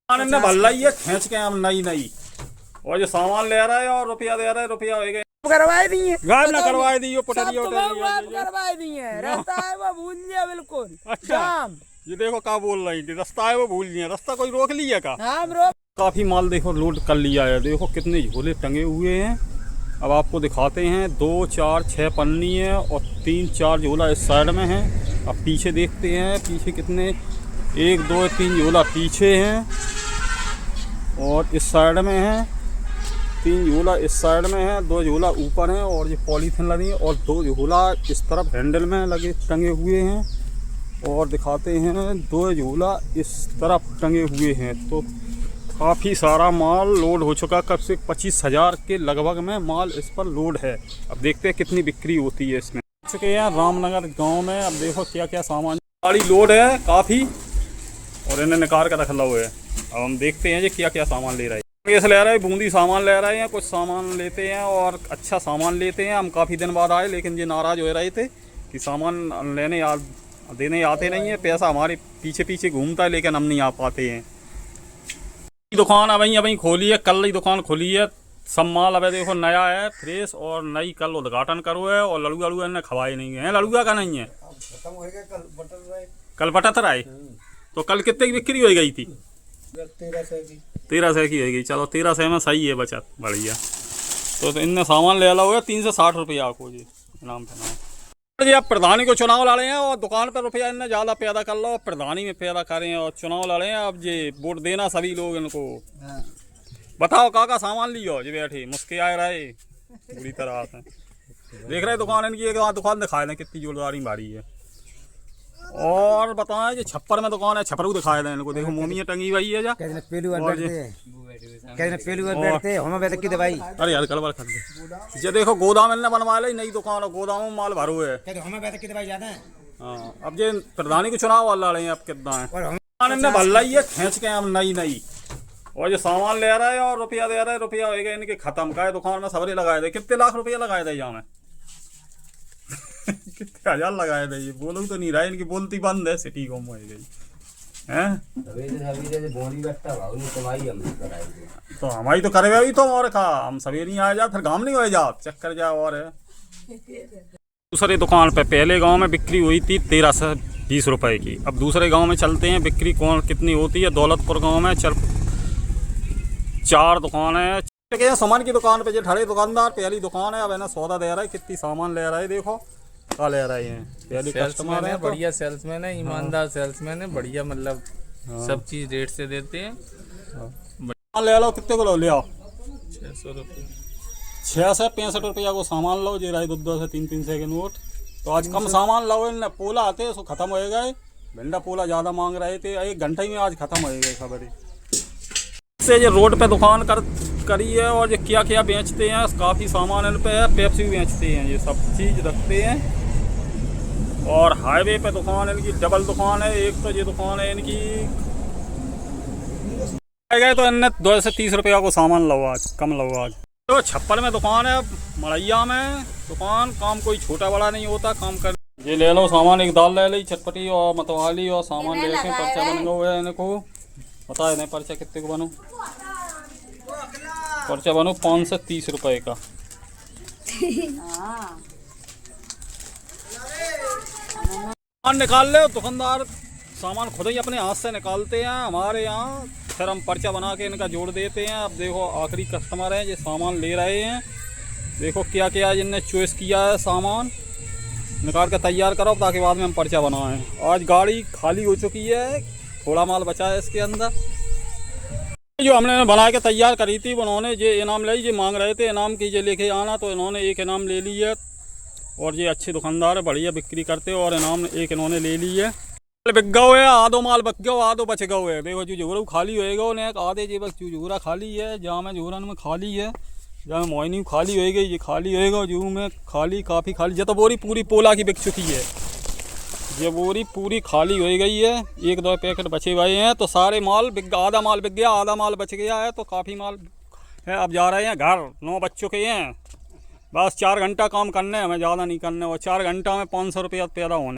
ने भल्ला ही है खींच के हम नई नई और जो सामान ले रहा है और रुपया दे रहा है, रुपया हो गए करवाए दी है गायब ना करवाए दी करवाए दी है। रास्ता है वो भूल लिया बिल्कुल। अच्छा ये देखो क्या बोल रही थी, रास्ता है वो भूल लिया, रास्ता कोई रोक लिया का? हाँ रोक। काफी माल देखो लोड कर लिया है, देखो कितने झोले टंगे हुए हैं। अब आपको दिखाते हैं 2 4 6 पन्नी है और 3 4 झोला इस साइड में है। अब पीछे देखते हैं पीछे कितने 1 2 3 झोला पीछे हैं और इस साइड में है 3 झोला इस साइड में है, 2 झोला ऊपर हैं और ये पॉलीथिन लगी और 2 झोला इस तरफ हैंडल में लगे टंगे हुए हैं। और दिखाते हैं 2 झोला इस तरफ टंगे हुए हैं। तो काफ़ी सारा माल लोड हो चुका, कब से 25,000 के लगभग में माल इस पर लोड है। अब देखते हैं कितनी बिक्री होती है इसमें। चुके हैं रामनगर गांव में। अब देखो क्या क्या सामान गाड़ी लोड है काफ़ी और इन्हें निकाल कर रख लो है। अब हम देखते हैं ये क्या क्या सामान ले रहे हैं। ऐसे ले रहे हैं बूंदी सामान ले रहे हैं, कुछ सामान लेते हैं और अच्छा सामान लेते हैं। हम काफ़ी दिन बाद आए लेकिन ये नाराज़ हो रहे थे कि सामान देने आते नहीं है, पैसा हमारे पीछे पीछे घूमता है लेकिन हम नहीं आ पाते हैं। दुकान अभी खोली है, कल ही दुकान खोली है। सब माल अब देखो नया है फ्रेश और नई कल उद्घाटन करो है और लड़ुआ ने खवाए नहीं है। लड़ुआ का नहीं है, कल बटत रहा है। तो कल कितने की बिक्री हो गई थी? 1300 की हो गई। चलो 1300 में सही है बचत, बढ़िया। तो इनने सामान ले ला हुआ 360 रुपया आपको जी इनाम पे नाम जी। अब प्रधानी को चुनाव लड़े हैं और दुकान पर रुपया इनने ज़्यादा पैदा कर लो, प्रधानी में पैदा करें और चुनाव लड़े हैं। अब ये वोट देना सभी लोग इनको। बताओ का सामान लियो जी बैठे मुस्के आए रहे बुरी तरह से देख रहे दुकान इनकी। एक दुकान दिखाए दें कितनी जोरदारी भारी है। और बताएं जो छप्पर में दुकान है, छपरू दिखाए दें इनको। देखो मोमियाँ टंगी हुई है जा अरे यार कलवर कर दे। ये देखो गोदाम इनने बनवा ली नई दुकान और गोदाम में माल भरो है। हाँ अब ये प्रधानी को चुनाव वाला रहे हैं। अब कितना है इनने भल्ला ही है खींच के हम नई नई और जो सामान ले रहा है और रुपया दे रहा है, रुपया होगा इनके खत्म का है। दुकान में सबरे लगाए थे। कितने लाख रुपया लगाए थे यहाँ में? कितने हजार लगाए थे? ये बोलो तो नहीं रहा, इनकी बोलती बंद है। सिटी कम हो गई हैं तो हमारी तो करे हुई तो और खा हम सवेरे नहीं आए जा फिर गाँव नहीं हो जा चक्कर जा। और दूसरे दुकान पे पहले गांव में बिक्री हुई थी 1320 रुपए की। अब दूसरे गांव में चलते हैं बिक्री कौन कितनी होती है। दौलतपुर गांव में 4 दुकान है। सामान की दुकान पे जो ठड़े दुकानदार पहली दुकान है। अब है ना सौदा दे रहा है, कितनी सामान ले रहा है देखो क्या ले रहे हैं। पहली कस्टमर है, बढ़िया सेल्समैन है, ईमानदार सेल्समैन है, बढ़िया मतलब सब चीज रेट से देते हैं। ले लो कितने को लो ले आओ 600 रुपये 665 रुपया को सामान लो जी। 2 से 300 के नोट। तो आज कम सामान लो इन पोला आते सो खत्म हो गए। भिंडा पोला ज़्यादा मांग रहे थे, 1 घंटे ही में आज खत्म हो गए खबर से। ये रोड पे दुकान करी है और ये क्या क्या बेचते हैं काफ़ी सामान इन पे है। पेप्सी भी बेचते हैं, ये सब चीज़ रखते हैं। और हाईवे पे दुकान इनकी डबल दुकान है। एक तो ये दुकान है इनकी गए तो इनने 2 से 30 रुपया को सामान लो आज, कम लो आज। तो छप्पर में दुकान है, मड़ैया में दुकान। काम कोई छोटा बड़ा नहीं होता, काम कर ये ले लो सामान। एक दाल ले ली चटपटी और मतवाली और सामान ले के पर्चा बन गया है इनको। बता दें पर्चा कितने को बनो? पर्चा बनो 5 से 30 रुपए का। सामान निकाल ले दुकानदार, सामान खुद ही अपने हाथ से निकालते हैं हमारे यहाँ। फिर हम पर्चा बना के इनका जोड़ देते हैं। अब देखो आखिरी कस्टमर है, ये सामान ले रहे हैं। देखो क्या क्या जिनने चॉइस किया है सामान निकाल के तैयार करो ताकि बाद में हम पर्चा बनाएं। आज गाड़ी खाली हो चुकी है, थोड़ा माल बचा है इसके अंदर। जो हमने बना के तैयार करी थी उन्होंने ये इनाम ले, ये मांग रहे थे इनाम की ये लेके आना, तो इन्होंने एक इनाम ले ली है। और ये अच्छे दुकानदार है, बढ़िया बिक्री करते और इनाम एक इन्होंने ले ली है। बिक गए आधो माल बच गया, आधो बच गए। देखो जो झूरा खाली होएगा उन्हें आधे जी बस झूरा खाली है। जहाँ में झूरन में खाली है, जहाँ में मोइनी खाली होएगी, ये खाली होएगा। जू में खाली काफ़ी खाली। ये तो बोरी पूरी पोला की बिक चुकी है, ये बोरी पूरी खाली हो गई है। 1-2 पैकेट बचे हुए हैं। तो सारे माल बिक, आधा माल बिक गया, आधा माल बच गया है। तो काफ़ी माल है। अब जा रहे हैं घर, 9 बज चुके हैं। बस 4 घंटा काम करने हैं, हमें ज़्यादा नहीं करने। और 4 घंटा में 500 रुपया पैदा होने।